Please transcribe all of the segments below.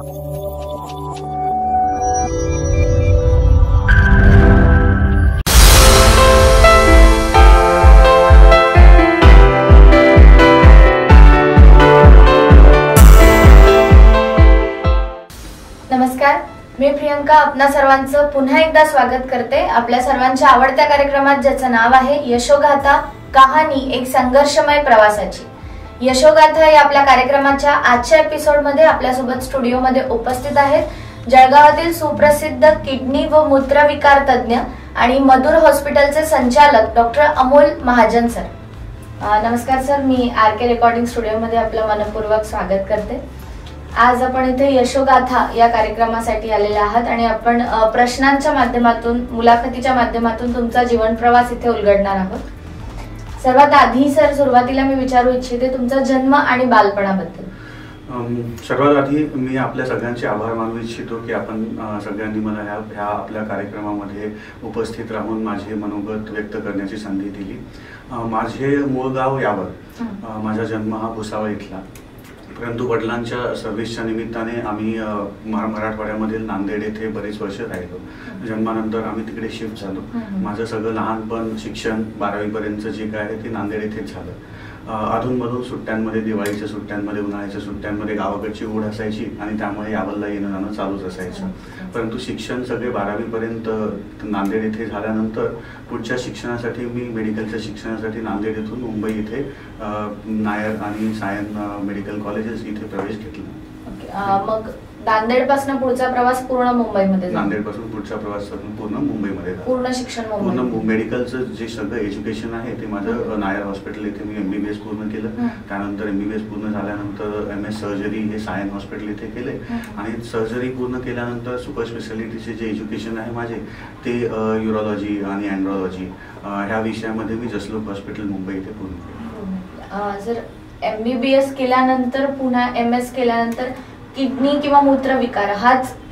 नमस्कार, मी प्रियंका आपणा सर्वांचं पुन्हा एकदा स्वागत करते आपल्या सर्वांच्या आवडत्या कार्यक्रमात, ज्याचं नाव आहे यशोगाथा, कहाणी एक संघर्षमय प्रवासाची। यशोगाथा या आपल्या कार्यक्रमाच्या आजच्या एपिसोडमध्ये आपल्यासोबत स्टुडिओमध्ये उपस्थित आहेत जळगावातील सुप्रसिद्ध किडनी व मूत्रविकार तज्ञ आणि मधुर हॉस्पिटलचे संचालक डॉक्टर अमोल महाजन सर। नमस्कार सर, मी आर.के. रेकॉर्डिंग स्टुडिओमध्ये आपलं मनपूर्वक स्वागत करते। आज आपण इथे यशोगाथा या कार्यक्रमासाठी आलेले आहात आणि आपण प्रश्नांच्या माध्यमातून, मुलाखतीच्या माध्यमातून तुमचा जीवन प्रवास इथे उलगडणार आहोत। सर्वात आधी सर, सुरुवातीला मी विचारू इच्छिते तुमचा जन्म आणि बालपणाबद्दल। सर्वात आधी मी आपल्या सगळ्यांचे आभार मानू इच्छितो की आपण सगळ्यांनी मला ह्या आपल्या कार्यक्रमामध्ये उपस्थित राहून माझे मनोगत व्यक्त करण्याची संधी दिली। माझे मूळ गाव यावल, माझा जन्म हा भुसावळ इथला, परंतु वडिलांच्या सर्व्हिसच्या निमित्ताने आम्ही मराठवाड्यामधील नांदेड येथे बरेच वर्ष राहिलो। जन्मानंतर आम्ही तिकडे शिफ्ट झालो। माझं सगळं लहानपण, शिक्षण 12वी पर्यंत जे काय आहे ते नांदेड येथेच झालं। अधूनमधून सुट्ट्यांमध्ये, दिवाळीच्या सुट्ट्यांमध्ये, उन्हाळ्याच्या सुट्ट्यांमध्ये गावाकडची ओढ असायची आणि त्यामुळे यावलला येणं जाणं चालूच असायचं। परंतु शिक्षण सगळे 12वी पर्यंत नांदेड येथे झाल्यानंतर पुढच्या शिक्षणासाठी मी मेडिकलच्या शिक्षणासाठी नांदेड येथून मुंबई येथे नायर आणि सायन मेडिकल कॉलेजेस इथे प्रवेश घेतला। मग नांदेड पासून पुढचा प्रवास पूर्ण मुंबईमध्ये? नांदेड पासून पुढचा प्रवास पूर्ण मुंबईमध्ये, पूर्ण शिक्षण पूर्ण मेडिकलचं जे सगळं एज्युकेशन आहे ते माझं नायर हॉस्पिटल येथे मी MBBS पूर्ण केलं। त्यानंतर MBBS पूर्ण झाल्यानंतर MS सर्जरी हे सायन हॉस्पिटल येथे केले आणि सर्जरी पूर्ण केल्यानंतर सुपर स्पेशालिटीचे जे एज्युकेशन आहे माझे ते युरोलॉजी आणि अँड्रोलॉजी ह्या विषयामध्ये मी जसलोक हॉस्पिटल मुंबई येथे पूर्ण केलं। जर MBBS केल्यानंतर पुन्हा MS केल्यानंतर किडनी किंवा मूत्रविकार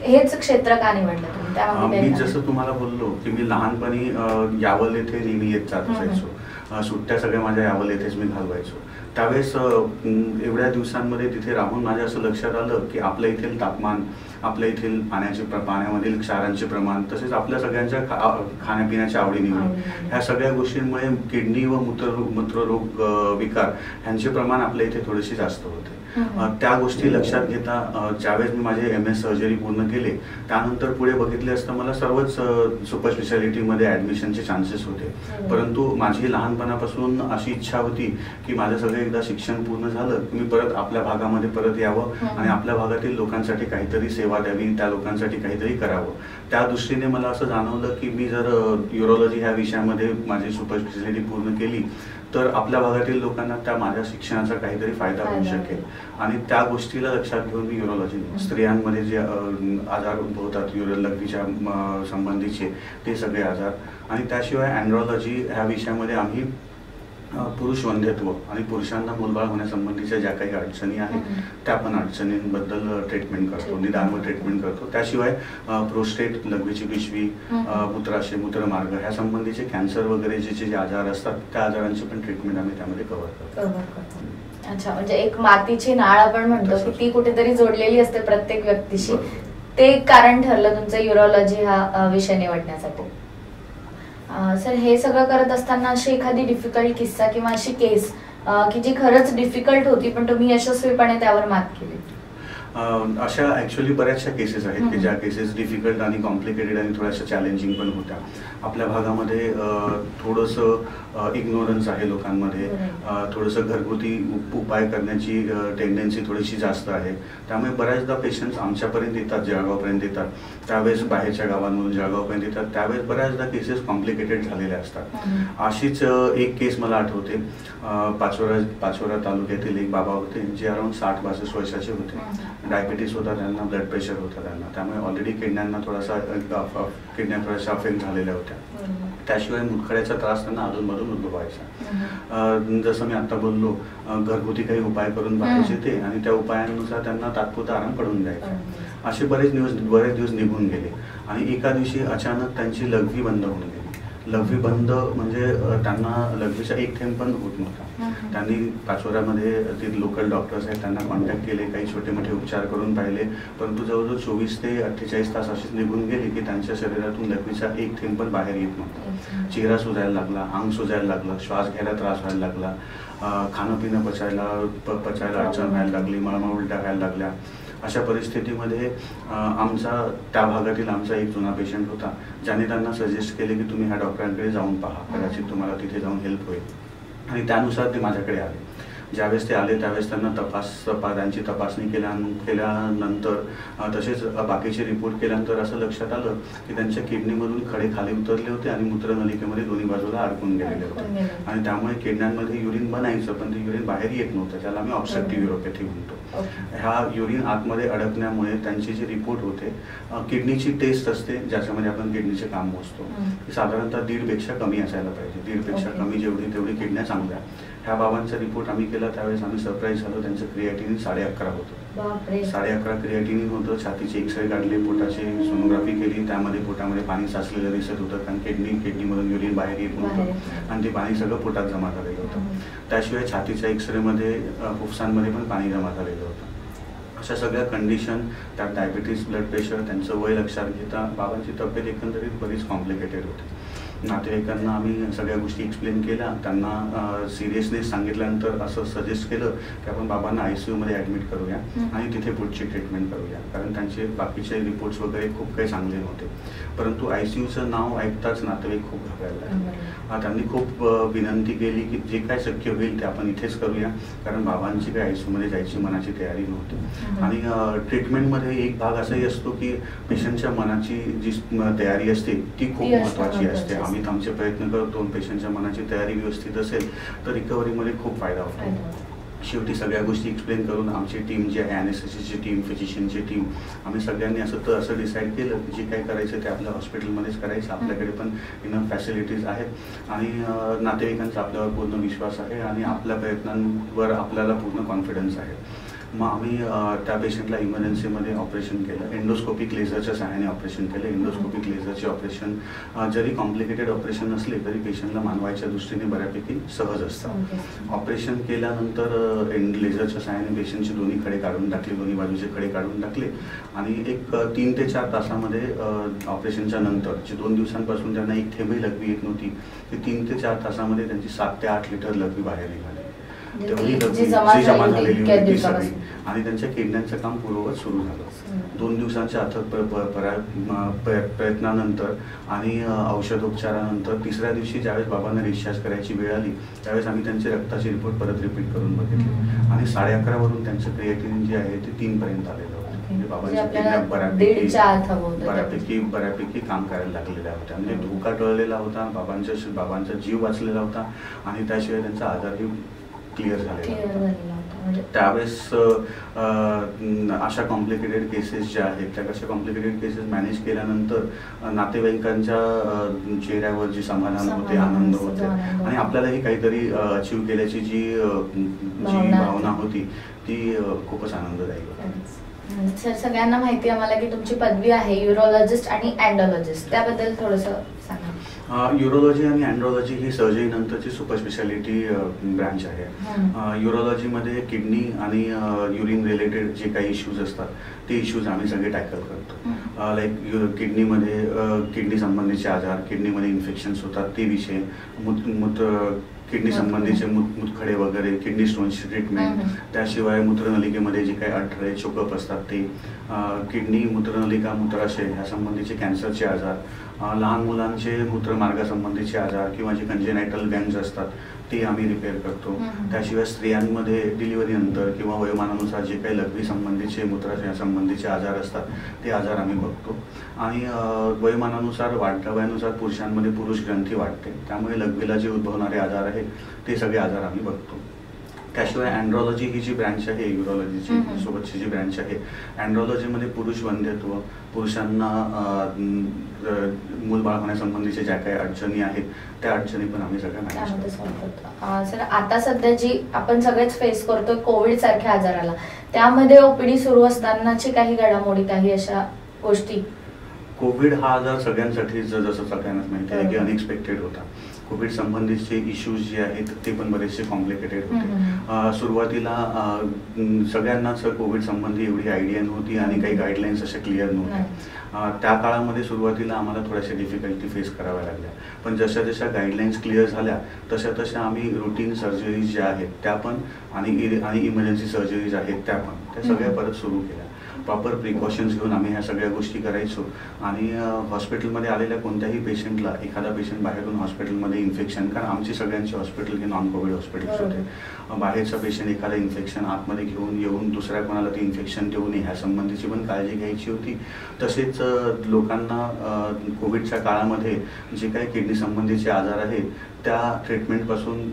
हेच क्षेत्र का निवडलं तुम्ही? मी जसं तुम्हाला बोललो की मी लहानपणी यावल येथे नेहमी येत जात असायचो। सुट्ट्या सगळ्या माझ्या यावल येथेच मी घालवायचो। त्यावेळेस एवढ्या दिवसांमध्ये तिथे राहून माझ्या असं लक्षात आलं की आपल्या इथील तापमान, आपल्या येथील पाण्यामधील क्षारांचे प्रमाण, तसेच आपल्या सगळ्यांच्या खाण्यापिण्याच्या आवडीनिवडी, ह्या सगळ्या गोष्टींमुळे किडनी व मूत्ररोग विकार ह्यांचे प्रमाण आपल्या इथे थोडेसे जास्त होते। त्या गोष्टी लक्षात घेता ज्यावेळेस मी माझे MS सर्जरी पूर्ण केले त्यानंतर पुढे बघितले असता मला सर्वच सुपर स्पेशालिटीमध्ये ऍडमिशनचे चान्सेस होते। परंतु माझी लहानपणापासून अशी इच्छा होती की माझं सगळं एकदा शिक्षण पूर्ण झालं की मी परत आपल्या भागामध्ये परत यावं आणि आपल्या भागातील लोकांसाठी काहीतरी सेवा द्यावी, त्या लोकांसाठी काहीतरी करावं। त्या दृष्टीने मला असं जाणवलं की मी जर युरोलॉजी ह्या विषयामध्ये माझी सुपर स्पेशालिटी पूर्ण केली तर आपल्या भागातील लोकांना त्या माझ्या शिक्षणाचा काहीतरी फायदा होऊ शकेल आणि त्या गोष्टीला लक्षात घेऊन मी युरोलॉजी, स्त्रियांमध्ये जे आजार उद्भवतात लघवीच्या संबंधीचे ते सगळे आजार, आणि त्याशिवाय अँड्रोलॉजी ह्या विषयामध्ये आम्ही पुरुष वंध्यत्व आणि पुरुषांना मूलबाळ होण्यासंबंधीच्या ज्या काही अडचणी आहेत त्या पण अडचणींबद्दल ट्रीटमेंट करतो, निदान व ट्रीटमेंट करतो। त्याशिवाय प्रोस्टेट, लघवीची पिशवी, मूत्राशय, मूत्रमार्ग ह्या संबंधीचे कॅन्सर वगैरे जे आजार असतात त्या आजारांची पण ट्रीटमेंट आम्ही त्यामध्ये कव्हर करतो। अच्छा, म्हणजे एक मातीची नाळ आपण म्हणतो की ती कुठेतरी जोडलेली असते प्रत्येक व्यक्तीशी, ते कारण ठरलं तुमचं युरोलॉजी हा विषय निवडण्यासाठी। सर, हे सगळं करत असताना अशी एखादी डिफिकल्ट किस्सा किंवा अशी केस की जी खरंच डिफिकल्ट होती पण तुम्ही यशस्वीपणे त्यावर मात केली? अशा ॲक्च्युअली बऱ्याचशा केसेस आहेत की ज्या केसेस डिफिकल्ट आणि कॉम्प्लिकेटेड आणि थोड्याशा चॅलेंजिंग पण होत्या। आपल्या भागामध्ये थोडंसं इग्नोरन्स आहे लोकांमध्ये, थोडंसं घरगुती उपाय करण्याची टेंडन्सी थोडीशी जास्त आहे। त्यामुळे बऱ्याचदा पेशंट्स आमच्यापर्यंत येतात, जळगावपर्यंत येतात, त्यावेळेस बाहेरच्या गावांमधून जळगावपर्यंत येतात, त्यावेळेस बऱ्याचदा केसेस कॉम्प्लिकेटेड झालेल्या असतात। अशीच एक केस मला आठवते, पाचोरा तालुक्यातील एक बाबा होते जे अराउंड 60-62 वर्षाचे होते। डायबिटीज होता त्यांना, ब्लड प्रेशर होता त्यांना, त्यामुळे ऑलरेडी किडण्यांना किडन्या थोड्याशा अफेक्ट झालेल्या होत्या। त्याशिवाय मुतखड्याचा त्रास त्यांना अधूनमधून उद्भवायचा। जसं मी आता बोललो, घरगुती काही उपाय करून बघायचे ते आणि त्या उपायांनुसार त्यांना तात्पुरता आराम पडून जायचा। असे बरेच दिवस निघून गेले आणि एका दिवशी अचानक त्यांची लघवी बंद होऊन गेली। लघवी बंद म्हणजे त्यांना लघवीचा एक थेंब पण होत नव्हता. त्यांनी पाचोऱ्यामध्ये ते लोकल डॉक्टर्स आहेत त्यांना कॉन्टॅक्ट केले, काही छोटे मोठे उपचार करून पाहिले, परंतु जवळजवळ 24 ते 48 तास अशीच निघून गेले की त्यांच्या शरीरातून लघवीचा एक थेंब पण बाहेर येत नव्हता. चेहरा सुजायला लागला, अंग सुजायला लागलं, श्वास घ्यायला त्रास व्हायला लागला, खाणं पिणं पचायला अडचण व्हायला लागली, मळमळ उलट्या व्हायला लागल्या. अशा परिस्थितीमध्ये त्या भागातील आमचा एक जुना पेशंट होता ज्याने त्यांना सजेस्ट केले की तुम्ही ह्या डॉक्टरांकडे जाऊन पहा, कदाचित तुम्हाला तिथे जाऊन हेल्प होईल. आणि त्यानुसार ते माझ्याकडे आले. ज्यावेळेस ते आले त्यावेळेस त्यांना त्यांची तपासणी केल्यानंतर तसेच बाकीचे रिपोर्ट केल्यानंतर असं लक्षात आलं की त्यांच्या किडनीमधून खडे खाली उतरले होते आणि मूत्रनलिकेमध्ये दोन्ही बाजूला अडकून गेलेले होते. आणि त्यामुळे किडण्यांमध्ये युरिन बनायचं पण ते युरिन बाहेर येत नव्हतं, त्याला आम्ही ऑब्स्ट्रक्टिव्ह युरोपॅथी म्हणतो. ह्या युरिन आतमध्ये अडकण्यामुळे त्यांचे जे रिपोर्ट होते, किडनीची टेस्ट असते ज्याच्यामध्ये आपण किडनीचे काम मोजतो, साधारणतः 1.5पेक्षा कमी असायला पाहिजे. 1.5पेक्षा कमी जेवढी तेवढी किडन्या चांगल्या. ह्या बाबांचा रिपोर्ट आम्ही केला त्यावेळेस आम्ही सरप्राईज झालो, त्यांचं क्रिएटिनिन 11.5 होतं. 11.5 क्रिएटिनिन होतं. छातीचे एक्सरे काढले, पोटाची सोनोग्राफी केली, त्यामध्ये पोटामध्ये पाणी साचलेलं दिसत होतं कारण किडनीमधून युरिन बाहेर येत नव्हतं आणि ते पाणी सगळं पोटात जमा झालेलं होतं. त्याशिवाय छातीच्या एक्सरेमध्ये फुफ्सांमध्ये पण पाणी जमा झालेलं होतं. अशा सगळ्या कंडिशन, त्यात डायबिटीज, ब्लड प्रेशर, त्यांचं वय लक्षात घेता बाबांची तब्येत एकंदरीत बरीच कॉम्प्लिकेटेड होती. नातेवाईकांना आम्ही सगळ्या गोष्टी एक्सप्लेन केल्या. त्यांना सिरियसनेस सांगितल्यानंतर असं सजेस्ट केलं की आपण बाबांना ICUमध्ये ॲडमिट करूया आणि तिथे पुढची ट्रीटमेंट करूया, कारण त्यांचे बाकीचे रिपोर्ट्स वगैरे खूप काही चांगले नव्हते. परंतु ICUचं नाव ऐकताच नातेवाईक खूप घाबरायला लागले. त्यांनी खूप विनंती केली की जे काय शक्य होईल ते आपण इथेच करूया, कारण बाबांची काही ICUमध्ये जायची मनाची तयारी नव्हती. आणि ट्रीटमेंटमध्ये एक भाग असाही असतो की पेशंटच्या मनाची जी तयारी असते ती खूप महत्त्वाची असते. आम्ही आमचे प्रयत्न करतो, पेशंटच्या मनाची तयारी व्यवस्थित असेल तर रिकव्हरीमध्ये खूप फायदा होतो. शेवटी सगळ्या गोष्टी एक्सप्लेन करून आमची टीम जी आहे, ॲनेस्थेसिसची टीम, फिजिशियनची टीम, आम्ही सगळ्यांनी असं डिसाईड केलं की जे काही करायचं ते आपल्या हॉस्पिटलमध्येच करायचं. आपल्याकडे पण इनफ फॅसिलिटीज आहेत आणि नातेवाईकांचा आपल्यावर पूर्ण विश्वास आहे आणि आपल्या प्रयत्नांवर आपल्याला पूर्ण कॉन्फिडन्स आहे. मग आम्ही त्या पेशंटला इमर्जन्सीमध्ये ऑपरेशन केलं. एंडोस्कोपिक लेझरच्या सहाय्याने ऑपरेशन केलं. एंडोस्कोपिक लेझरचे ऑपरेशन जरी कॉम्प्लिकेटेड ऑपरेशन असले तरी पेशंटला मानवायच्या दृष्टीने बऱ्यापैकी सहज असतात. ऑपरेशन केल्यानंतर लेझरच्या सहाय्याने पेशंटचे दोन्ही खडे काढून टाकले, दोन्ही बाजूचे खडे काढून टाकले आणि एक 3 ते 4 तासामध्ये ऑपरेशनच्या नंतर जे 2 दिवसांपासून त्यांना एक थेंबही लघवी येत नव्हती, ते 3 ते 4 तासामध्ये त्यांची 7 ते 8 लिटर लघवी बाहेर निघाली. तेवढी लघवी जमा झालेली होती ती सगळी आणि त्यांच्या किडण्यांचं काम पूर्ववत सुरू झालं. 2 दिवसांच्या अथक प्रयत्नानंतर आणि औषधोपचारानंतर 3ऱ्या दिवशी ज्यावेळेस बाबांना डिस्चार्ज करायची वेळ आली त्यावेळेस आम्ही त्यांचे रक्ताचे रिपोर्ट परत रिपीट करून बघितले आणि 11.5 वरून त्यांचं क्रिएटिनिन जे आहे ते 3 पर्यंत आलेलं होतं. म्हणजे बाबांची किडन्या बऱ्यापैकी काम करायला लागलेल्या होत्या. म्हणजे धोका टळलेला होता, बाबांचा जीव वाचलेला होता आणि त्याशिवाय त्यांचा आजारही क्लिअर झालेला. त्यावेळेस अशा कॉम्प्लिकेटेड केसेस ज्या आहेत त्या कशा कॉम्प्लिकेटेड केसेस मॅनेज केल्यानंतर नातेवाईकांच्या चेहऱ्यावर जी समाधान होते, आनंद होते आणि आपल्यालाही काहीतरी अचीव केल्याची जी भावना होती ती खूपच आनंददायी होती. सर, सगळ्यांना माहिती आहे आम्हाला की तुमची पदवी आहे युरोलॉजिस्ट आणि अँडोलॉजिस्ट, त्याबद्दल थोडंसं सांगा. युरोलॉजी आणि अँड्रोलॉजी ही सर्जरी नंतरची सुपर स्पेशालिटी ब्रांच आहे. युरोलॉजीमध्ये किडनी आणि युरिन रिलेटेड जे काही इश्यूज असतात ते इश्यूज आम्ही सगळे टॅकल करतो. लाईक किडनीमध्ये किडनी संबंधीचे आजार, किडनीमध्ये इन्फेक्शन्स होतात ते विषय, किडनी संबंधीचे मूतखडे वगैरे, किडनी स्टोन्सची ट्रीटमेंट, त्याशिवाय मूत्रनलिकेमध्ये जे काही अडथळे चोकअप असतात ते, किडनी, मूत्रनलिका, मूत्राशय ह्या संबंधीचे कॅन्सरचे आजार, लहान मुलांचे मूत्रमार्गासंबंधीचे आजार किंवा जे कंजेनायटल गँग्स असतात ते आम्ही रिपेअर करतो. त्याशिवाय स्त्रियांमध्ये डिलिव्हरीनंतर किंवा वयोमानानुसार जे काही लघवी संबंधीचे, मूत्राशय संबंधीचे आजार असतात ते आजार आम्ही बघतो. आणि वयोमानानुसार, वाढत्या वयानुसार पुरुषांमध्ये पुरुष ग्रंथी वाढते, त्यामुळे लघवीला जे उद्भवणारे आजार आहेत ते सगळे आजार आम्ही बघतो. त्याशिवाय अँड्रोलॉजी ही जी ब्रँच आहे, युरोलॉजीची सोबतची जी ब्रँच आहे, अँड्रोलॉजीमध्ये पुरुष वंध्यत्व, पुरुषांना मूलबाळ होण्यासंबंधीचे ज्या काही अडचणी आहेत त्या अडचणी पण आम्ही सगळ्या मॅनेज करतो. सर, आता सध्या जी आपण सगळेच फेस करतोय कोविड सारख्या आजाराला, त्यामध्ये OPD सुरू असतानाची काही घडामोडी, काही अशा गोष्टी? कोविड हा आजार सगळ्यांसाठी जसं सगळ्यांनाच माहिती आहे की अनएक्सपेक्टेड होता. कोविड संबंधीचे इश्यूज जे आहेत ते पण बरेचसे कॉम्प्लिकेटेड होते. सुरुवातीला सगळ्यांनाच कोविड संबंधी एवढी आयडिया नव्हती आणि काही गाईडलाईन्स अशा क्लिअर नव्हत्या. त्या काळामध्ये सुरुवातीला आम्हाला थोड्याशा डिफिकल्टी फेस कराव्या लागल्या, पण जशा जशा गाईडलाईन्स क्लिअर झाल्या तशा तशा आम्ही रुटीन सर्जरीज ज्या आहेत त्या पण आणि इमर्जन्सी सर्जरीज आहेत त्या पण त्या सगळ्या परत सुरू केल्या. प्रॉपर प्रिकॉशन्स घेऊन आम्ही ह्या सगळ्या गोष्टी करायचो. आणि हॉस्पिटलमध्ये आलेल्या कोणत्याही पेशंटला, एखादा पेशंट बाहेरून हॉस्पिटलमध्ये इन्फेक्शन, कारण आमची सगळ्यांची हॉस्पिटल हे नॉन कोविड हॉस्पिटल्स होते, बाहेरचा पेशंट एखादा इन्फेक्शन आतमध्ये घेऊन येऊन दुसऱ्या कोणाला ते इन्फेक्शन देऊ नये ह्या संबंधीची पण काळजी घ्यायची होती. तसेच लोकांना कोविडच्या काळामध्ये जे काही किडनी संबंधीचे आजार आहेत त्या ट्रीटमेंटपासून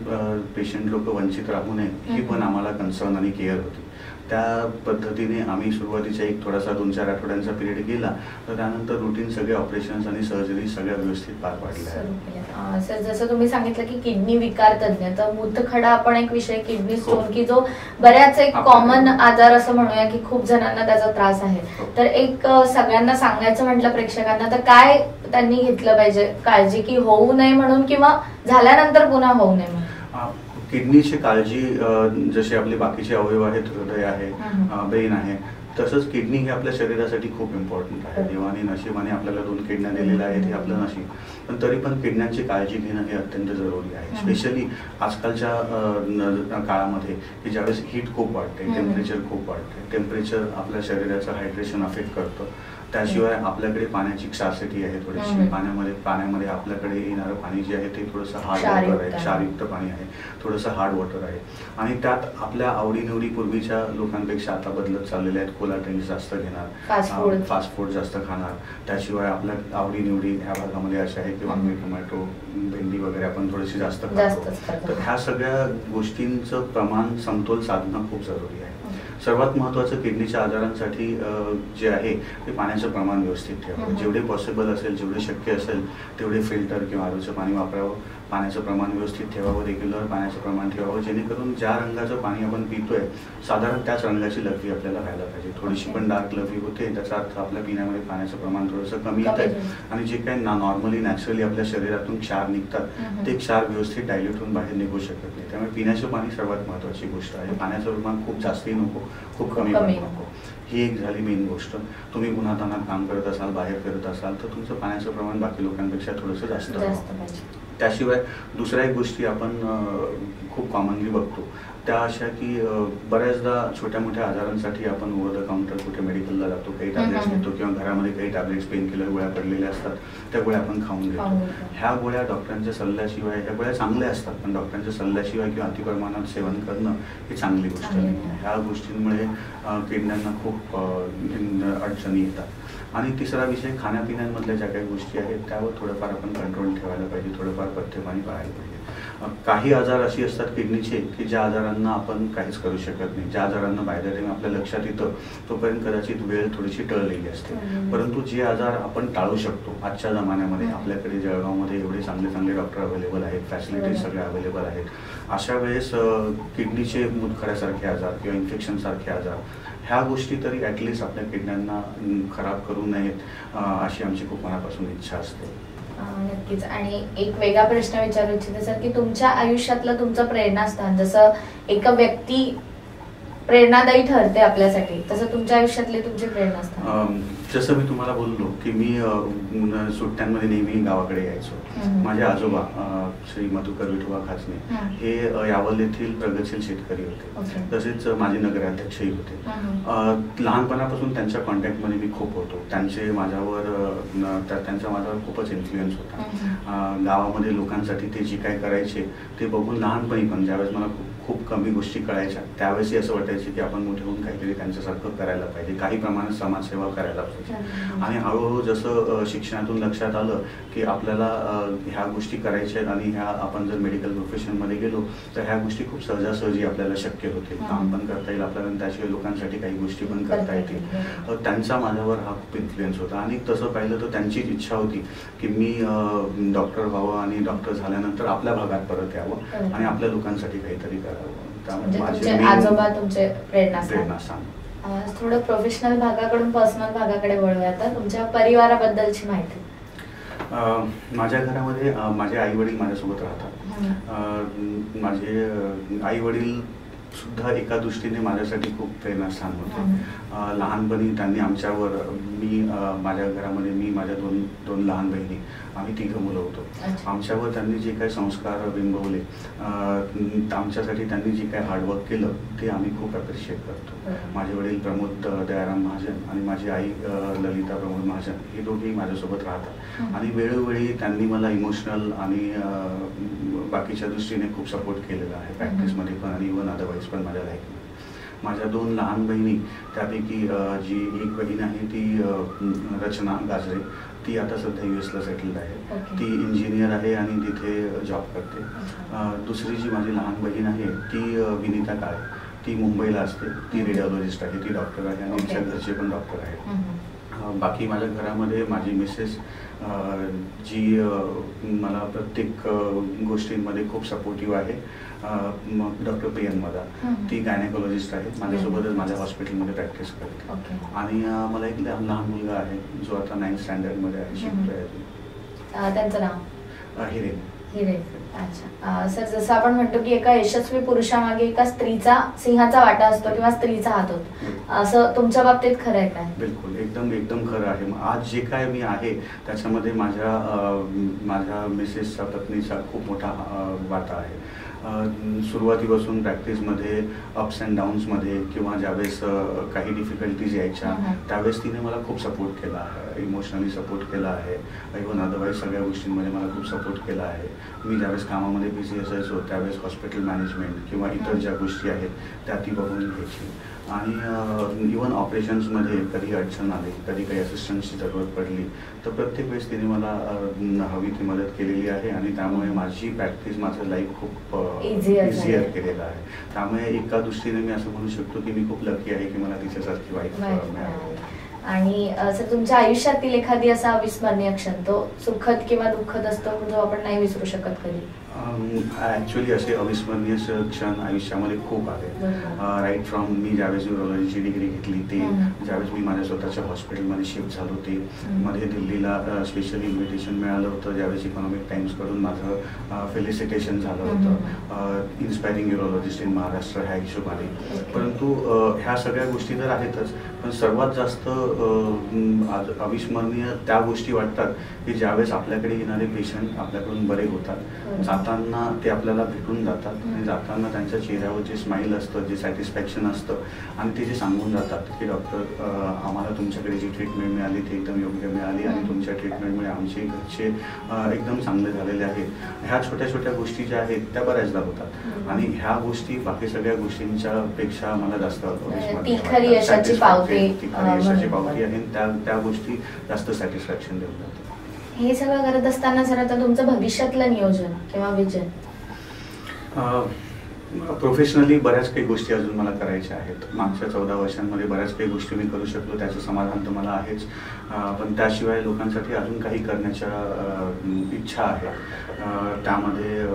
पेशंट लोक वंचित राहू नये ही पण आम्हाला कन्सर्न आणि केअर होती. त्या पद्धतीने आम्ही सुरुवातीचा एक थोडासा 2-4 आठवड्यांचा पिरियड गेला, तर त्यानंतर रुटीन सगळे ऑपरेशन्स आणि सर्जरी सगळ्या व्यवस्थित पार पाडल्या. सर, जसं तुम्ही सांगितलं की किडनी विकार तज्ञ, तर मूतखडा आपण एक विषय, किडनी स्टोन की जो बऱ्याच एक कॉमन आजार असं म्हणूया की खूप जणांना त्याचा त्रास आहे, तर एक सगळ्यांना सांगायचं म्हटलं प्रेक्षकांना तर काय त्यांनी घेतलं पाहिजे काळजी, की होऊ नये म्हणून किंवा झाल्यानंतर पुन्हा होऊ नये म्हणून? किडनीची काळजी जसे आपले बाकीचे अवयव आहेत, हृदय आहे, ब्रेन आहे, तसंच किडनी हे आपल्या शरीरासाठी खूप इम्पॉर्टंट आहे. देवाने नशिबाने आपल्याला 2 किडन्या दिलेल्या आहेत, हे आपलं नशीब, पण तरी पण किडन्यांची काळजी घेणं हे अत्यंत जरुरी आहे. स्पेशली आजकालच्या काळामध्ये की ज्यावेळेस हीट खूप वाढते, टेम्परेचर खूप वाढते, टेम्परेचर आपल्या शरीराचं हायड्रेशन अफेक्ट करतं. त्याशिवाय आपल्याकडे पाण्याची क्षारसिटी आहे थोडीशी, पाण्यामध्ये आपल्याकडे येणारं पाणी जे आहे ते थोडंसं हार्ड वॉटर आहे, क्षारयुक्त पाणी आहे, थोडंसं हार्ड वॉटर आहे. आणि त्यात आपल्या आवडीनिवडी पूर्वीच्या लोकांपेक्षा आता बदलत चाललेल्या आहेत. कोला ड्रिंक्स जास्त घेणार, फास्ट फूड जास्त खाणार, त्याशिवाय आपल्या आवडीनिवडी ह्या भागामध्ये अशा आहे की वांगे, टोमॅटो, भेंडी वगैरे आपण थोडीशी जास्त खातो. तर ह्या सगळ्या गोष्टींचं प्रमाण समतोल साधणं खूप जरुरी आहे. सर्वात महत्त्वाचं किडनीच्या आजारांसाठी जे आहे ते पाण्याचं प्रमाण व्यवस्थित ठेवावं. जेवढे पॉसिबल असेल, जेवढे शक्य असेल तेवढे फिल्टर किंवा आरोचं पाणी वापरावं. पाण्याचं प्रमाण व्यवस्थित ठेवावं, रेग्युलर पाण्याचं प्रमाण ठेवावं, जेणेकरून ज्या रंगाचं पाणी आपण पितोय साधारण त्याच रंगाची लघवी आपल्याला व्हायला पाहिजे. थोडीशी पण डार्क लघवी होते त्याचा अर्थ आपल्या पिण्यामध्ये पाण्याचं प्रमाण थोडंसं कमी येत आहे आणि जे काही नॉर्मली नॅचरली आपल्या शरीरातून क्षार निघतात ते क्षार व्यवस्थित डायल्यूट होऊन बाहेर निघू शकत नाही. त्यामुळे पिण्याचं पाणी सर्वात महत्त्वाची गोष्ट आहे. पाण्याचं प्रमाण खूप जास्तही नको, खूप कमी पण नको. ही एक झाली मेन गोष्ट. तुम्ही उन्हातान्हात काम करत असाल, बाहेर फिरत असाल तर तुमचं पाण्याचं प्रमाण बाकी लोकांपेक्षा थोडंसं जास्त पाहिजे. त्याशिवाय दुसऱ्या एक गोष्टी आपण खूप कॉमनली बघतो त्या अशा की बऱ्याचदा छोट्या मोठ्या आजारांसाठी आपण ओव्हर द काउंटर कुठे मेडिकलला जातो, काही टॅब्लेट्स घेतो किंवा घरामध्ये काही टॅब्लेट्स, पेन किलर गोळ्या पडलेल्या असतात त्या गोळ्या आपण खाऊन घेतो. ह्या गोळ्या डॉक्टरांच्या सल्ल्याशिवाय, ह्या गोळ्या चांगल्या असतात पण डॉक्टरांच्या सल्ल्याशिवाय किंवा अतिप्रमाणात सेवन करणं ही चांगली गोष्ट नाही. ह्या गोष्टींमुळे किडन्यांना खूप अडचणी येतात. आणि तिसरा विषय, खाण्यापिण्यांमधल्या ज्या काही गोष्टी आहेत त्यावर थोडंफार आपण कंट्रोल ठेवायला पाहिजे, थोडंफार पथ्यपाणी पाळायला पाहिजे. काही आजार अशी असतात किडनीचे की ज्या आजारांना आपण काहीच करू शकत नाही, ज्या आजारांना बाय द टाइम आपल्या लक्षात येतं तोपर्यंत कदाचित वेळ थोडीशी टळलेली असते. परंतु जे आजार आपण टाळू शकतो आजच्या जमान्यामध्ये, आपल्याकडे जळगावमध्ये एवढे चांगले चांगले डॉक्टर अवेलेबल आहेत, फॅसिलिटीज सगळ्या अवेलेबल आहेत. अशा वेळेस किडनीचे मूतखड्यासारखे आजार किंवा इन्फेक्शन सारखे आजार ह्या गोष्टी तरी ॲटलिस्ट आपल्या किडन्यांना खराब करू नयेत अशी आमची खूप मनापासून इच्छा असते. नक्कीच. आणि एक वेगळा प्रश्न विचारू इच्छिते सर, की तुमच्या आयुष्यातलं तुमचं प्रेरणास्थान, जसं एक व्यक्ती प्रेरणादायी ठरते आपल्यासाठी, तसं तुमच्या आयुष्यातले तुमचे प्रेरणास्थान? जसं मी तुम्हाला बोललो की मी सुट्ट्यांमध्ये नेहमी गावाकडे यायचो. माझे आजोबा श्री मधुकर विठोबा खाचने हे यावल येथील प्रगतशील शेतकरी होते, तसेच माझे नगराध्यक्षही होते. लहानपणापासून त्यांच्या कॉन्टॅक्टमध्ये मी खूप होतो. त्यांचा माझ्यावर खूपच इन्फ्लुएन्स होता. गावामध्ये लोकांसाठी ते जे काय करायचे ते बघून लहानपणी पण ज्यावेळेस मला खूप कमी गोष्टी कळायच्या त्यावेळेस असं वाटायचं की आपण मोठे होऊन काहीतरी त्यांच्यासारखं करायला पाहिजे, काही प्रमाणात समाजसेवा करायला पाहिजे. आणि हळूहळू जसं शिक्षणातून लक्षात आलं की आपल्याला ह्या गोष्टी करायच्या आहेत आणि ह्या आपण जर मेडिकल प्रोफेशनमध्ये गेलो तर ह्या गोष्टी खूप सहजासहजी आपल्याला शक्य होतील. काम पण करता येईल आपल्याला, त्याशिवाय लोकांसाठी काही गोष्टी पण करता येतील. त्यांचा माझ्यावर हा खूप इन्फ्लुएन्स होता. आणि तसं पाहिलं तर त्यांचीच इच्छा होती की मी डॉक्टर व्हावं आणि डॉक्टर झाल्यानंतर आपल्या भागात परत यावं आणि आपल्या लोकांसाठी काहीतरी करावं. त्यामुळे माझे आजोबा तुमचे प्रेरणास्थान. थोडं प्रोफेशनल भागाकडून पर्सनल भागाकडे वळूया. आता तुमच्या परिवाराबद्दलची माहिती. माझ्या घरामध्ये माझे आई वडील माझ्यासोबत राहतात. माझे आई वडील सुद्धा एका दृष्टीने माझ्यासाठी खूप प्रेरणास्थान होते. लहानपणी त्यांनी आमच्यावर माझ्या घरामध्ये मी माझ्या दोन लहान बहिणी आम्ही 3 मुलं होतो. आमच्यावर त्यांनी जे काही संस्कार बिंबवले, आमच्यासाठी त्यांनी जे काही हार्डवर्क केलं ते आम्ही खूप अप्रिशिएट करतो. माझे वडील प्रमोद दयाराम महाजन आणि माझी आई ललिता प्रमोद महाजन हे दोघेही माझ्यासोबत राहतात आणि वेळोवेळी त्यांनी मला इमोशनल आणि बाकीच्या दृष्टीने खूप सपोर्ट केलेला आहे, प्रॅक्टिसमध्ये पण आणि इव्हन अदरवाईज पण माझ्या लाईफमध्ये. माझ्या 2 लहान बहिणी, त्यापैकी जी एक बहीण आहे ती रचना गाजरे, ती आता सध्या US ला सेटल्ड आहे. ती इंजिनियर आहे आणि तिथे जॉब करते. दुसरी जी माझी लहान बहीण आहे ती विनीता काळे, ती मुंबईला असते. ती रेडिओलॉजिस्ट आहे, ती डॉक्टर आहे आणि तिच्या घरचे पण डॉक्टर आहेत. बाकी माझ्या घरामध्ये माझी मिसेस जी मला प्रत्येक गोष्टींमध्ये खूप सपोर्टिव्ह आहे, डॉक्टर प्रियंका. ती गायनेकोलॉजिस्ट आहे, माझ्यासोबतच माझ्या हॉस्पिटलमध्ये प्रॅक्टिस करते. आणि मला एक लहान मुलगा आहे जो आता 9th स्टँडर्डमध्ये आहे, शिकतोय. त्यांचं नाव हिरेन. अच्छा सर, जसं आपण म्हणतो की एका यशस्वी पुरुषामागे एका स्त्रीचा, सिंहाचा वाटा असतो किंवा स्त्रीचा हात होतो, असं तुमच्या बाबतीत खरं आहे काय? बिलकुल, एकदम खरं आहे. आज जे काय मी आहे त्याच्यामध्ये माझ्या मिसेसचा, पत्नीचा खूप मोठा वाटा आहे. सुरुवातीपासून प्रॅक्टिसमध्ये अप्स अँड डाऊन्समध्ये किंवा ज्यावेळेस काही डिफिकल्टीज यायच्या त्यावेळेस तिने मला खूप सपोर्ट केला आहे, इमोशनली सपोर्ट केला आहे. इव्हन अदरवाईज सगळ्या गोष्टींमध्ये मला खूप सपोर्ट केला आहे. मी ज्यावेळेस कामामध्ये बिझी असायचो त्यावेळेस हॉस्पिटल मॅनेजमेंट किंवा इतर ज्या गोष्टी आहेत त्या ती बघून घ्यायची. आणि इव्हन ऑपरेशन्समध्ये कधी अडचण आली, कधी काही असिस्टंटची जरूरत पडली तर प्रत्येक वेळेस तिने मला हवी ती मदत केलेली आहे आणि त्यामुळे माझी प्रॅक्टिस, माझं लाईफ खूप इझियर केलेलं आहे. त्यामुळे एका दृष्टीने मी असं म्हणू शकतो की मी खूप लकी आहे की मला तिच्यासारखी वाईफ मिळाली. आणि सर, तुमच्या आयुष्यातील एखादी असा अविस्मरणीय क्षण, तो सुखद किंवा दुःखद असतो, जो आपण नाही विसरू शकत कधी? ॲक्च्युली असे अविस्मरणीय क्षण आयुष्यामध्ये खूप आले. राईट फ्रॉम मी ज्यावेळेस न्यूरोलॉजीची डिग्री घेतली ते, ज्यावेळेस मी माझ्या स्वतःच्या हॉस्पिटलमध्ये शिफ्ट झालो ते, मध्ये दिल्लीला स्पेशल इन्व्हिटेशन मिळालं होतं, ज्यावेळेस इकॉनॉमिक टाइम्सकडून माझं फेलिसिटेशन झालं होतं, इन्स्पायरिंग न्यूरोलॉजिस्ट इन महाराष्ट्र ह्या हिशोबाने. परंतु ह्या सगळ्या गोष्टी तर आहेतच, पण सर्वात जास्त अविस्मरणीय त्या गोष्टी वाटतात की ज्यावेळेस आपल्याकडे येणारे पेशंट आपल्याकडून बरे होतात, जाताना ते आपल्याला भेटून जातात आणि जाताना त्यांच्या चेहऱ्यावर जे स्माईल असतं, जे सॅटिस्फॅक्शन असतं आणि ते जे सांगून जातात की डॉक्टर आम्हाला तुमच्याकडे जी ट्रीटमेंट मिळाली ती एकदम योग्य मिळाली आणि तुमच्या ट्रीटमेंटमुळे आमचे घरचे एकदम चांगले झालेले आहेत. ह्या छोट्या छोट्या गोष्टी ज्या आहेत त्या बऱ्याचदा होतात आणि ह्या गोष्टी बाकी सगळ्या गोष्टींच्या पेक्षा मला जास्त यशाची पावती आहे, त्या गोष्टी जास्त सॅटिस्फॅक्शन देऊन जातात. हे सगळं करत असताना सर, आता तुमचं भविष्यातलं नियोजन किंवा विजन? प्रोफेशनली बऱ्याच काही गोष्टी अजून मला करायच्या आहेत. मागच्या 14 वर्षांमध्ये बऱ्याच काही गोष्टी मी करू शकलो, त्याचं समाधान तर मला आहेच. पण त्याशिवाय लोकांसाठी अजून काही करण्याच्या इच्छा आहे. त्यामध्ये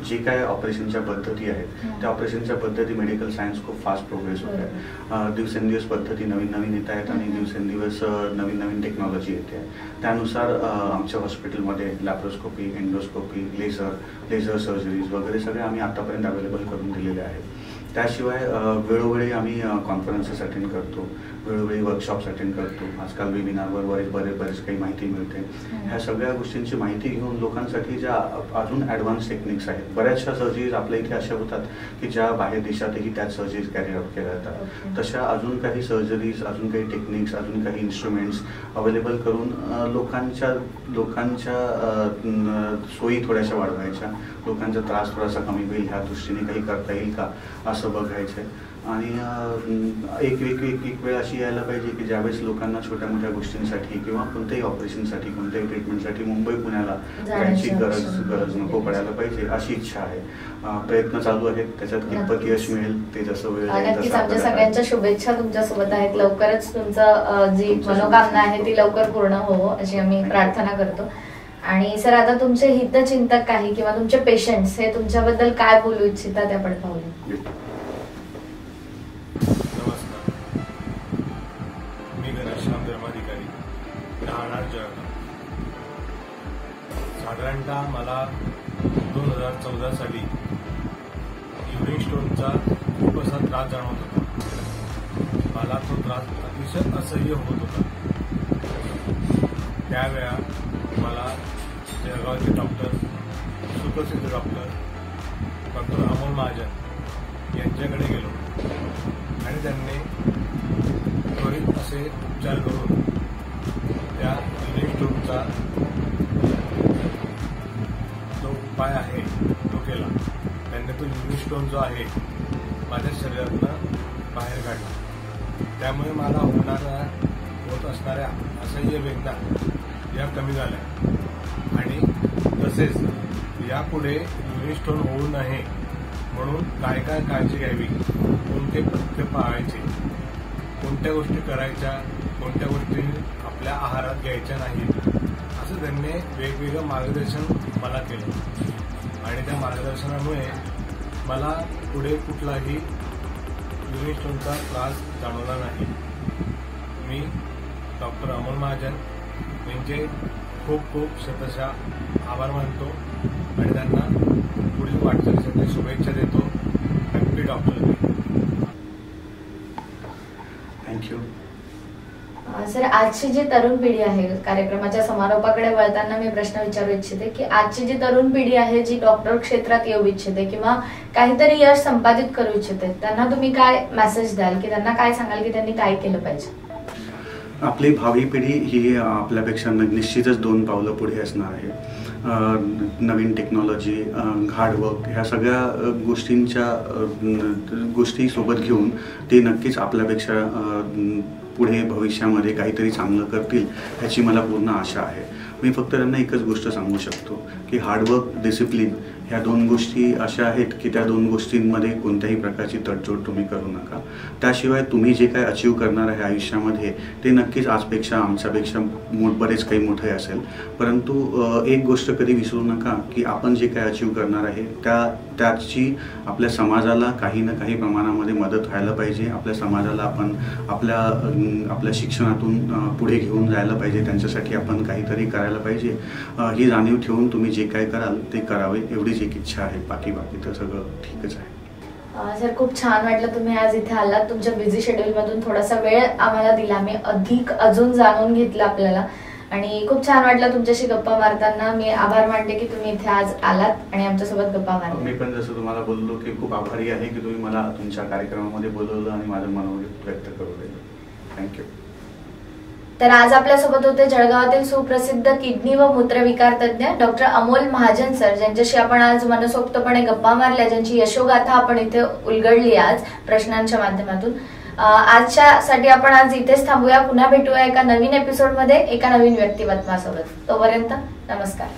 जे काय ऑपरेशनच्या पद्धती आहेत त्या ऑपरेशनच्या पद्धती, मेडिकल सायन्स खूप फास्ट प्रोग्रेस होत आहे. दिवसेंदिवस पद्धती नवीन येत आहेत आणि दिवसेंदिवस नवीन टेक्नॉलॉजी येते. त्यानुसार आमच्या हॉस्पिटलमध्ये लॅप्रोस्कोपी, एंडोस्कोपी, लेझर सर्जरीज वगैरे सगळे आम्ही आतापर्यंत अवेलेबल करून दिलेले आहेत. त्याशिवाय वेळोवेळी आम्ही कॉन्फरन्सेस अटेंड करतो, वेळोवेळी वर्कशॉप्स अटेंड करतो. आजकाल वेबिनारवर बरेच काही माहिती मिळते. ह्या सगळ्या गोष्टींची माहिती घेऊन लोकांसाठी ज्या अजून ॲडव्हान्स टेक्निक्स आहेत, बऱ्याचशा सर्जरीज आपल्या इथे अशा होतात की ज्या बाहेर देशातही त्याच सर्जरीज कॅरी आउट केल्या जातात. तशा अजून काही सर्जरीज, अजून काही टेक्निक्स, अजून काही इन्स्ट्रुमेंट्स अवेलेबल करून लोकांच्या सोयी थोड्याशा वाढवायच्या, लोकांचा त्रास थोडासा कमी होईल ह्या दृष्टीने काही करता येईल का असं बघायचं आहे. आणि एक वेळ अशी यायला पाहिजे की ज्यावेळेस लोकांना छोट्या मोठ्या गोष्टींसाठी किंवा कोणत्याही ऑपरेशनसाठी, कोणत्याही ट्रीटमेंटसाठी मुंबई पुण्याला जायची गरज नको पडायला पाहिजे, अशी इच्छा आहे. प्रयत्न चालू आहेत, त्याच्यात कितपत यश मिळेल ते जसं वेळ नक्कीच. आमच्या सगळ्यांच्या शुभेच्छा तुमच्यासोबत आहेत. लवकरच तुमचं जी मनोकामना आहे ती लवकर पूर्ण हो अशी आम्ही प्रार्थना करतो. आणि सर, आता तुमचे हितचिंतक काही किंवा तुमचे पेशंट्स हे तुमच्याबद्दल काय बोलू इच्छितात ते आपण पाहूया. नमस्कार. विश्राम धर्माधिकारी, राहणार जळगाव. साधारणतः मला 2014 साली युरिन स्टोनचा खूप असा त्रास जाणवत होता. मला तो त्रास अतिशय असह्य होत होता. त्यावेळा मला जळगावचे डॉक्टर, सुप्रसिद्ध डॉक्टर अमोल महाजन यांच्याकडे गेलो आणि त्यांनी त्वरित असे उपचार करून त्या युरिन स्टोनचा जो उपाय आहे तो केला. त्यांनी तो युरिन स्टोन जो आहे माझ्या शरीरातनं बाहेर काढला. त्यामुळे मला होत असणाऱ्या असह्य वेदना या कमी झाल्या आणि तसेच यापुढे युरिन स्टोन होऊ नये म्हणून काय काय काळजी घ्यावी, कोणते पथ्य पाळायचे, कोणत्या गोष्टी करायच्या, कोणत्या गोष्टी आपल्या आहारात घ्यायच्या नाहीत, असं त्यांनी वेगवेगळं मार्गदर्शन मला केलं आणि त्या मार्गदर्शनामुळे मला पुढे कुठलाही युरिन स्टोनचा त्रास जाणवला नाही. मी डॉक्टर अमोल महाजन यांचे खूप खूप शतशः आभार मानतो आणि त्यांना पुढील वाटचालीसाठी शुभेच्छा देतो. Happy doctor. थँक्यू. सर, आजची जी तरुण पिढी आहे, कार्यक्रमाच्या समारोपाकडे वळताना मी प्रश्न विचारू इच्छिते की आजची जी तरुण पिढी आहे जी डॉक्टर क्षेत्रात येऊ इच्छिते किंवा काहीतरी यश संपादित करू इच्छिते, त्यांना तुम्ही काय मेसेज द्याल की त्यांना काय सांगाल की त्यांनी काय केलं पाहिजे? आपली भावी पिढी ही आपल्यापेक्षा निश्चितच 2 पावलं पुढे असणार आहे. नवीन टेक्नॉलॉजी, हार्डवर्क ह्या सगळ्या गोष्टी सोबत घेऊन ते नक्कीच आपल्यापेक्षा पुढे भविष्यामध्ये काहीतरी चांगलं करतील ह्याची मला पूर्ण आशा आहे. मी फक्त त्यांना एकच गोष्ट सांगू शकतो की हार्डवर्क, डिसिप्लिन ह्या 2 गोष्टी अशा आहेत की त्या 2 गोष्टींमध्ये कोणत्याही प्रकारची तडजोड तुम्ही करू नका. त्याशिवाय तुम्ही जे काय अचीव करणार आहे आयुष्यामध्ये ते नक्कीच आजपेक्षा, आमच्यापेक्षा बरेच काही मोठे असेल. परंतु एक गोष्ट कधी विसरू नका की आपण जे काय अचीव करणार आहे त्याची आपल्या समाजाला काही ना काही प्रमाणामध्ये मदत व्हायला पाहिजे. आपल्या समाजाला आपण आपल्या शिक्षणातून पुढे घेऊन जायला पाहिजे. त्यांच्यासाठी आपण काहीतरी करायला पाहिजे. ही जाणीव ठेवून तुम्ही जे काय कराल ते करावे, एवढीच एक इच्छा आहे. बाकी तर सगळं ठीकच आहे. सर, खूप छान वाटलं तुम्ही आज इथे आलात. तुमच्या बिझी शेड्यूल मधून थोडासा वेळ आम्हाला दिला. मी अजून जाणून घेतलं आपल्याला आणि खूप छान वाटलं तुमच्याशी गप्पा मारताना. मी आभार मानते की तुम्ही इथे आज आलात आणि आमच्यासोबत गप्पा मारल्या. मी पण जसं तुम्हाला बोललो की खूप आभारी आहे की तुम्ही मला तुमच्या कार्यक्रमामध्ये बोलवलं आणि माझं मनोगत व्यक्त करू दिलं. थँक्यू. तर आज आपल्यासोबत होते जळगावातील सुप्रसिद्ध किडनी व मूत्रविकार तज्ञ डॉक्टर अमोल महाजन सर, ज्यांच्याशी आपण आज मनसोक्तपणे गप्पा मारल्या, ज्यांची यशोगाथा आपण इथे उलगडली आज प्रश्नांच्या माध्यमातून. आजच्यासाठी आपण आज इथेच थांबूया. पुन्हा भेटूया एका नवीन एपिसोडमध्ये एका नवीन व्यक्तिमत्वासोबत. तोपर्यंत नमस्कार.